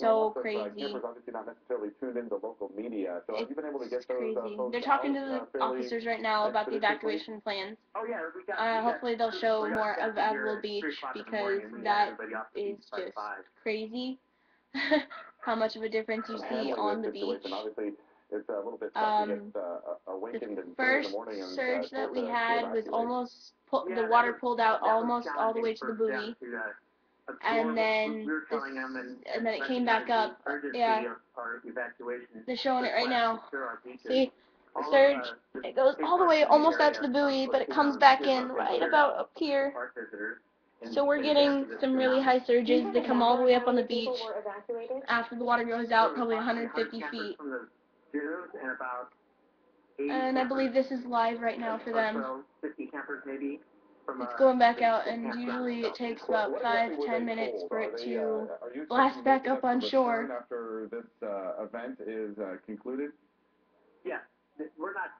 so crazy. Campers obviously not necessarily tuned into local media. So have you been able to get those crazy. folks They're talking to out, the officers right now about the evacuation plans. Hopefully they'll show more of Avila Beach because that is just crazy. How much of a difference you see on the beach. Obviously, it's a little bit tough to get awakened the first surge that we had was almost the water pulled out almost all the way to the buoy, and then it came back up. Yeah, they're showing it right now. See, the surge, it goes all the way almost out to the buoy, but it comes back in right about up here. So we're getting some really high surges. They come all the way up on the beach after the water goes out, probably 150 feet. And I believe this is live right now for them. It's going back out, and usually it takes about 5 to 10 minutes for it to blast back up on shore. After this event is concluded? Yeah, we're not.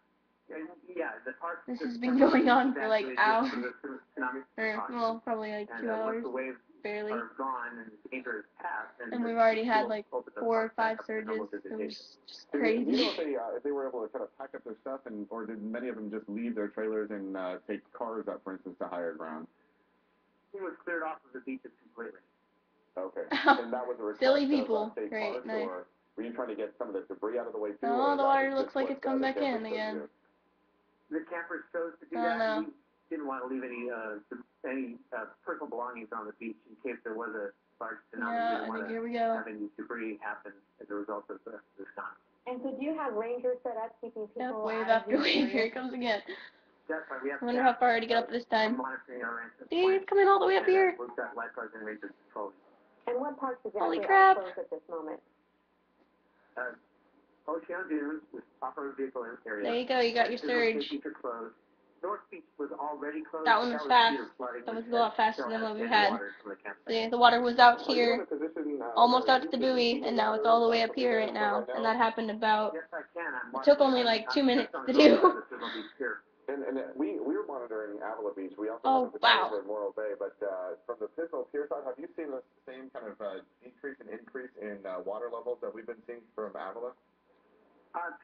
Yeah, the park. This has been going on for like hours, or well, probably like 2 hours, barely. And we've already had like 4 or 5 surges. It was just crazy. Do you know if they were able to kind of pack up their stuff, or did many of them just leave their trailers and take cars up, for instance, to higher ground? It was cleared off of the beaches completely. Okay. And that was a request silly people. Great, nice. Were you trying to get some of the debris out of the way too? No, the water looks like it's coming back in again. The campers chose to do that. We didn't want to leave any personal belongings on the beach in case there was a large tsunami. Yeah, I think here we go. Have any debris happen as a result of the storm. And so do you have rangers set up keeping people? Yep, wave after wave. Here it comes again. I wonder how far to get up this time. See, it's coming all the way up here. We've got lifeguards and rangers patrolling. And what parts of Holy Zambia crap. are closed at this moment? Ocean Dunes, with off-road vehicle area. There you go, you got your surge. North Beach was already closed. That one was fast. That was a lot faster than what we had. See, the water was out here, almost out to the buoy, and now it's all the way up here right now. And that happened about, it took only like 2 minutes to do. And we were monitoring Avila Beach. We also Oh, wow. in Morro Bay, but from the Pismo Pier side, have you seen the same kind of decrease and increase in water levels that we've been seeing from Avila?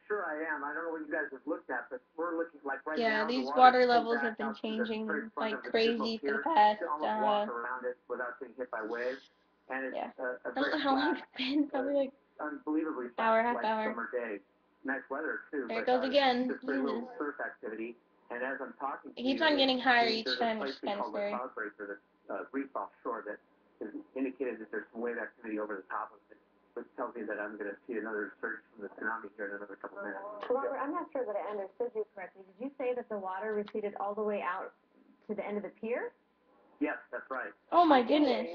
Sure I am. I don't know what you guys have looked at, but we're looking like right now. Yeah, these water levels have been changing like crazy for the past, around it without being hit by waves. And it's yeah. I don't know how long it's been, probably like unbelievably hour, half hour. Summer day. Nice weather too. There it goes again. Just very little surf activity. And as I'm talking it keeps on getting higher each time, which is kind of scary. There's a reef offshore that has indicated that there's some wave activity over the top of it, which tells me that I'm going to see another surge from the tsunami here in another couple of minutes. Robert, I'm not sure that I understood you correctly. Did you say that the water receded all the way out to the end of the pier? Yes, that's right. Oh my goodness.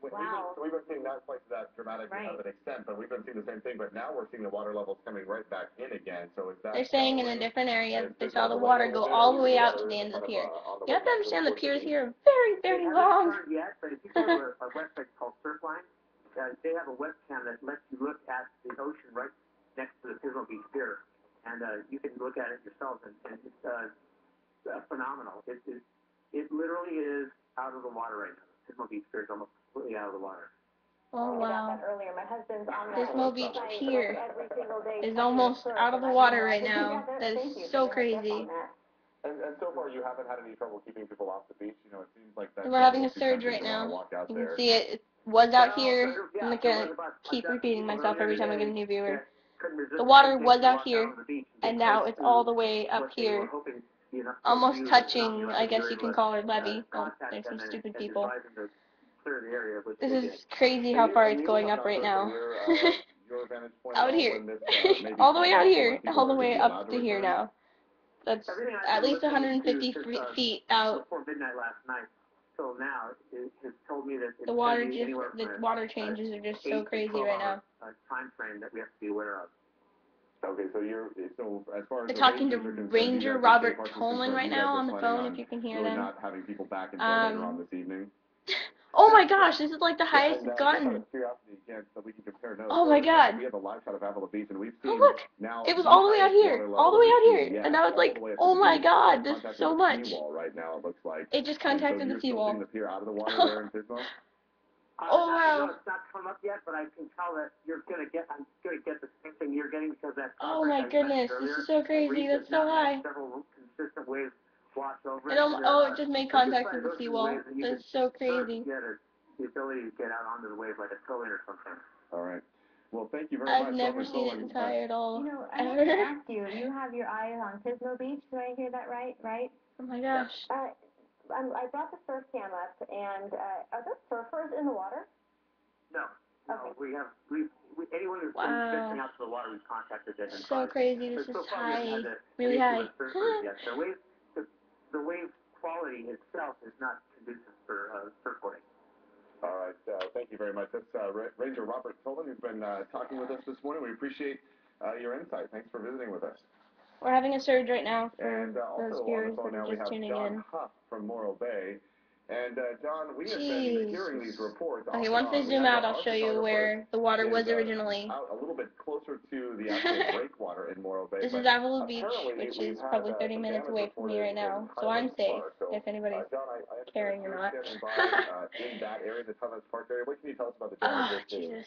Wow. We've been seeing not quite that dramatic of an extent, but we've been seeing the same thing. But now we're seeing the water levels coming right back in again. So is that? They're saying in a different area that they saw the water go all the way out to the end of the pier. You have to understand the piers here are very, very long. Yet, but if you go to a website called Surfline, they have a webcam that lets you look at the ocean right next to the Pismo Beach Pier, and you can look at it yourself, and it's phenomenal. It literally is out of the water right now. The Pismo Beach Pier is almost completely out of the water. Oh wow. My husband's on Pismo Beach Pier is almost out of the water right now. That is so crazy. And so far, you haven't had any trouble keeping people off the beach. You know, it seems like that. We're having a surge right now. You can see it. It was out here. I'm not gonna keep repeating myself every time I get a new viewer. The water was out here, and now it's all the way up here, almost touching, I guess you can call her levee. Oh, there's some stupid people. This is crazy how far it's going up right now. Out here. All the way out here, all the way up to here now. That's at least 150 feet out. Before midnight last night till now, it has told me that the water changes are just so crazy right now. Time frame that we have to be aware of. Okay, so as far as they're talking to Ranger Robert Tolman right now on the phone, if you can hear them. Not having people back in later on this evening. Oh my gosh, this is like the highest it's gotten. Oh my god. We have a live shot of Avila Beach, and we've seen oh look, it was all the way out here, all the way out here, and I was like, oh my god, this is so much. Right now, it looks like. It just contacted the seawall. Oh, No, wow. it's not come up yet, but I can tell that I'm gonna get the same thing you're getting because that Oh, progress my I goodness. mentioned This earlier. is so crazy. That's so high. Several consistent waves wash over It it just made contact with the seawall. That's so crazy. Yeah, the ability to get out onto the wave like a trillion or something. All right. Well, thank you very I've much. never seen it this high at all. You know, I have to ask you, you have your eyes on Pismo Beach, did I hear that right? Oh my gosh. I brought the surf cam up, and are there surfers in the water? No. Okay. Anyone who's venturing out to the water, we've contacted them. So crazy. This is So far, high. we haven't had Really high. yet. The wave quality itself is not conducive for surfboarding. All right. Thank you very much. That's Ranger Robert Tolan, who's been talking with us this morning. We appreciate your insight. Thanks for visiting with us. We're having a surge right now for And those also on viewers the phone that now are we just have tuning John in. Huff from Morro Bay. And John, we have been hearing these reports. Okay, once they zoom out, I'll show you where the water was originally. Out a little bit closer to the actual breakwater in Morro Bay. This is Avila Beach, which is probably 30 minutes away from me right now, so I'm safe, if anybody's John, caring or not. in that area, the Highlands Park area. What can you tell us about the damage Oh, you're seeing? Jesus.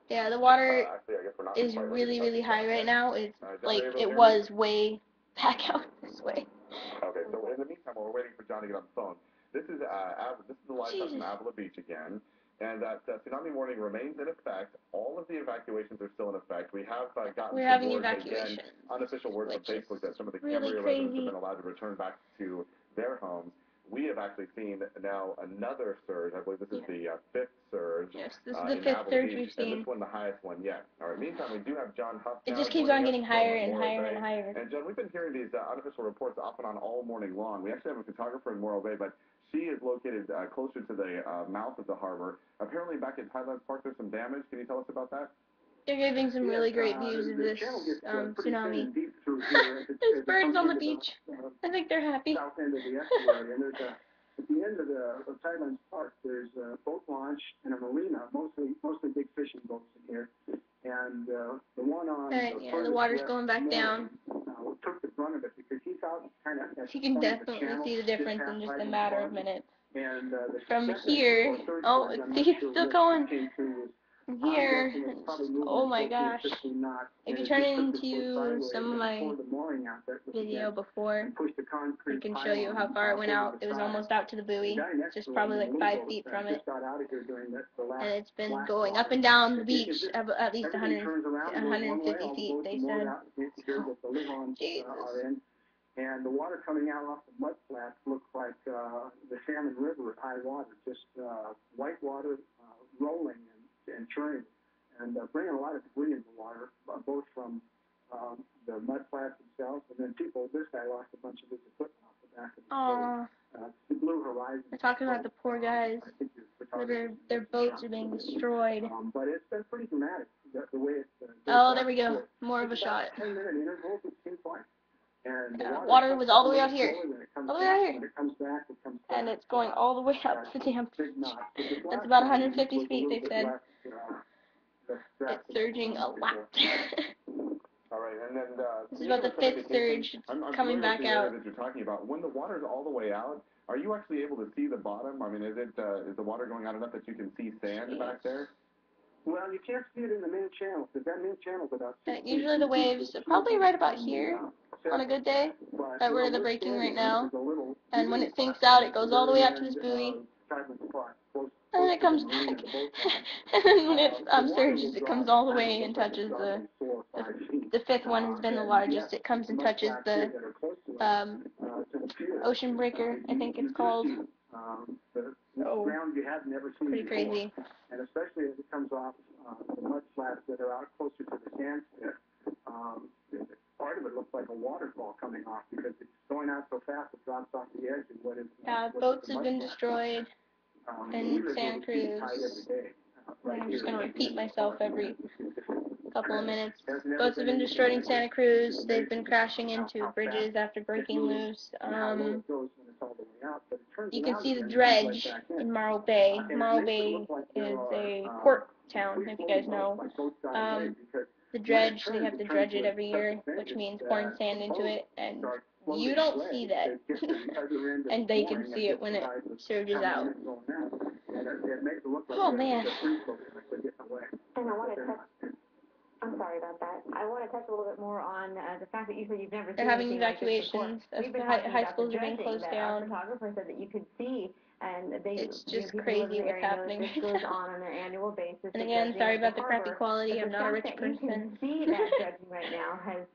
Yeah, the water Actually, I guess we're not is quite ready to really, talk really about high that. right now. It's John, like are you able to it hear me? was way back out this way. Okay, so in the meantime, while we're waiting for John to get on the phone, this is the live shot from Avila Beach again, and that tsunami warning remains in effect. All of the evacuations are still in effect. We have gotten We're some having word evacuations, again, unofficial word from Facebook that some of the really Cambria crazy. residents have been allowed to return back to their homes. We have actually seen now another surge. I believe this is the fifth surge. Yes, this is the in fifth Avila surge Beach, we've seen. And this one the highest one yet. All right, meantime, we do have John Huff It now just keeps joining on getting us higher from and Morro higher Bay. and higher. And John, we've been hearing these unofficial reports off and on all morning long. We actually have a photographer in Morro Bay, but she is located closer to the mouth of the harbor. Apparently back at Highlands Park there's some damage. Can you tell us about that? They're giving some really great views of this tsunami. There's birds on the beach. I think they're happy. South end of the estuary, and there's at the end of Highlands Park, there's a boat launch and a marina, mostly big fishing boats in here. And the one on the water's going back down. Took the brunt of it because he's out kind of. You can definitely see the difference in just a matter of minutes. And from here, oh, see, it's still going. From here, oh my gosh. If you turn into some of my video before, I can show you how far it went out. It was almost out to the buoy, just probably like 5 feet from it. And it's been going up and down the beach at least 150 feet, they said. So, Jesus. And the water coming out off the mud flats looks like the Salmon River at high water, just white water rolling and churning, and bringing a lot of debris into the water, both from the mud flats themselves, and then this guy lost a bunch of his equipment off the back of the boat. The Blue Horizon. We're talking about the poor guys. Their boats are being destroyed. But it's been pretty dramatic, the way it's... Oh, there we go. More of a shot. 10-minute intervals, it seems like. And water was all the way out here. All the way out here. When it comes back, and it's going all the way up the damn beach. That's about 150 feet, they said. It's surging a lot. All right, and then this is about the fifth surge coming back out. That you're talking about. When the water's all the way out, are you actually able to see the bottom? I mean, is the water going out enough that you can see sand back there? Well, you can't see it in the main channel, because that main channel's about 6 feet. Usually the waves are probably right about here on a good day, that where they're breaking right now. And when it sinks out, it goes all the way out to this buoy. And then it comes back. And then when it surges, it comes all the way and touches the fifth one has been the largest. It comes and touches the ocean breaker, I think it's called. Oh, pretty crazy. And especially as it comes off the mud flats that are out closer to the sand spit, part of it looks like a waterfall coming off because it's going out so fast it drops off the edge of what is. Boats have been destroyed in Santa Cruz. I'm just going to repeat myself every couple of minutes. Boats have been destroyed in Santa Cruz. They've been crashing into bridges after breaking loose. You can see the dredge in Morro Bay. Morro Bay is a port town, if you guys know. The dredge, they have to dredge it every year, which means pouring sand into it, and you don't see that. And they can see it when it surges out. it makes it look like Oh, man. the free float is actually getting away. And I want to touch. I'm sorry about that. I want to touch a little bit more on the fact that you said you've never They're seen having anything like this before. evacuations. We've been High talking about schools the are being dredging closed that down. our photographer said that you could see, and It's just people crazy in the what's area happening know that this right goes now. on their annual basis. And again, dredging sorry of the about the crappy harbor. quality. But I'm not a rich the fact that you person. can see that dredging right now has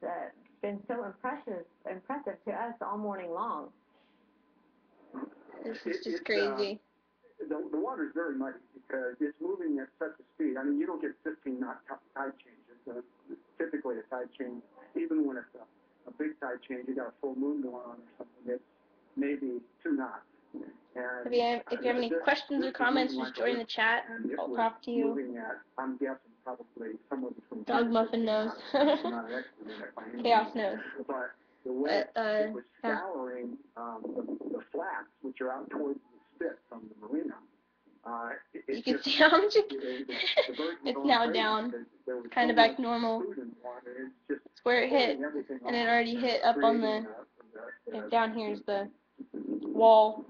been so impressive to us all morning long. This is just crazy. The water is very muddy because it's moving at such a speed. I mean, you don't get 15 knot tide changes. Typically, a tide change, even when it's a big tide change, you got a full moon going on or something, it's maybe 2 knots. And If you have any questions or comments, just join the chat. I'll talk to you. I'm guessing probably somewhere between Dog Muffin knows. Chaos knows. But the way it was scouring the flats, which are out towards the spit from the marina, you can see how much it's now down, kind of back to normal. It's where it hit, and it already hit up on the, down here is the wall.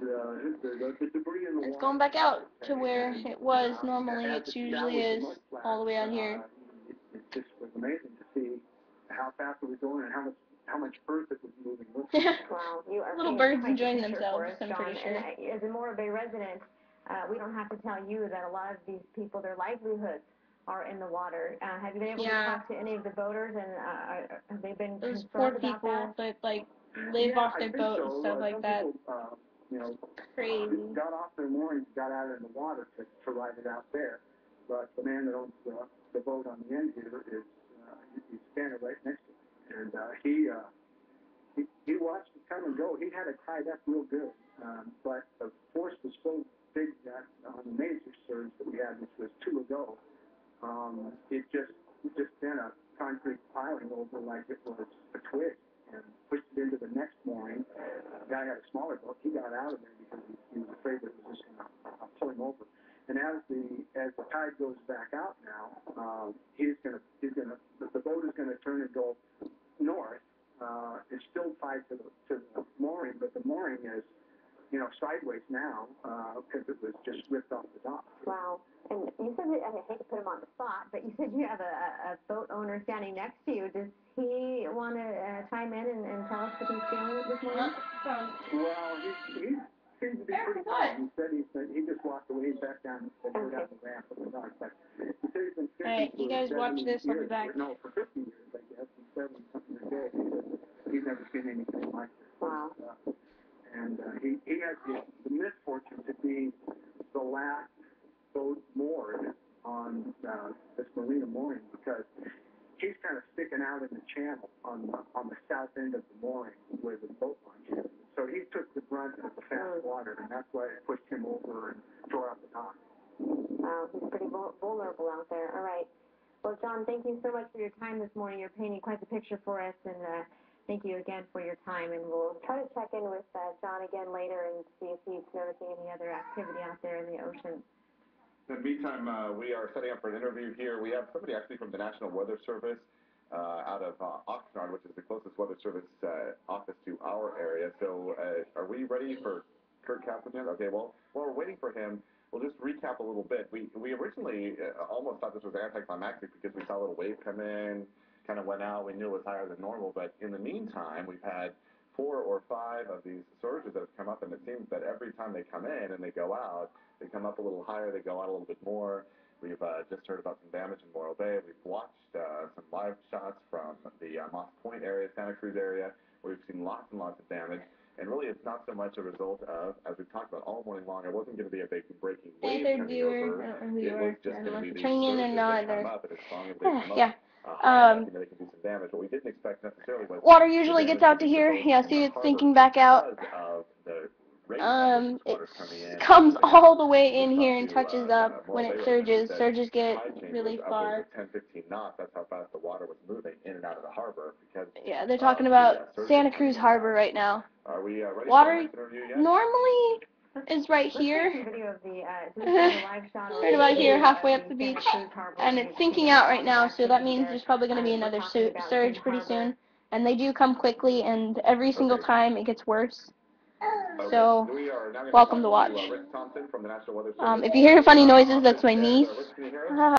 It's going back out to where it was normally. It usually is all the way out here. It just was amazing to see how fast it was going and how much earth it was moving with. Wow, you are little birds enjoying themselves, I'm pretty sure. And as a Morro Bay resident, we don't have to tell you that a lot of these people, their livelihoods are in the water. Have you been able to talk to any of the boaters, and have they been those concerned poor about people that? like live off their boat and stuff like that. People, crazy. Got off their moorings, got out in the water to ride it out there. But the man that owns the boat on the end here is he's standing right next to me, and he watched it come and go. He had it tied up real good, but the force was so big that on the major surge that we had, which was 2 ago, it just sent a concrete piling over like it was a twig and pushed it into the next mooring. The guy had a smaller boat. He got out of there because he was afraid that it was just going to pull him over. And as the tide goes back out now, the boat is gonna turn and go north. It's still tied to the mooring, but the mooring is, sideways now because it was just ripped off the dock. Wow. And you said that, I hate to put him on the spot, but you said you have a boat owner standing next to you. Does he want to chime in and tell us what he's feeling this morning? Well, he seems to be pretty calm. He said he just walked away. He's back down the ramp of the dock. But he said he's been fishing you guys watch this. I'll be back. No, for 50 years, I guess. He's 70-something a day. He's never seen anything like this. Wow. And he has the misfortune to be the last boat moored on this marina mooring because he's kind of sticking out in the channel on the south end of the mooring where the boat launch is. So he took the brunt of the fast water, and that's why it pushed him over and tore out the dock. Wow, he's pretty vulnerable out there. All right. Well, John, thank you so much for your time this morning. You're painting quite the picture for us, and thank you again for your time. And we'll try to check in with John again later and see if he's noticing any other activity out there in the ocean. In the meantime, we are setting up for an interview here. We have somebody actually from the National Weather Service out of Oxnard, which is the closest weather service office to our area. So are we ready for Kurt Kaplan yet? Okay, well, while we're waiting for him, we'll just recap a little bit. We originally almost thought this was anticlimactic because we saw a little wave come in, kind of went out. We knew it was higher than normal, but in the meantime, we've had 4 or 5 of these surges that have come up, and it seems that every time they come in and they go out, they come up a little higher, they go out a little bit more. We've just heard about some damage in Morro Bay. We've watched some live shots from the Moss Point area, Santa Cruz area, where we've seen lots and lots of damage. And really, it's not so much a result of, as we've talked about all morning long, it wasn't going to be a big breaking wave coming over. It was just going to be these surges that come up, and as long as they come up high enough, they can do some damage. What we didn't expect necessarily was water usually gets out to here. Yeah, see, it's sinking back out. It comes all the way in here and touches up when it surges. Surges get really far. 10-15 knots. That's how fast the water was moving in and out of the harbor. Because they're talking about Santa Cruz Harbor right now. Are we ready water for the next interview yet? Normally is right here. Right about here, halfway up the beach, and it's sinking out right now. So that means there's probably going to be another surge pretty soon. And they do come quickly, and every single time it gets worse. So, We are now welcome to watch. Rick Thompson from the National Weather Service. If you hear funny noises, that's my niece. Rick, can you hear us?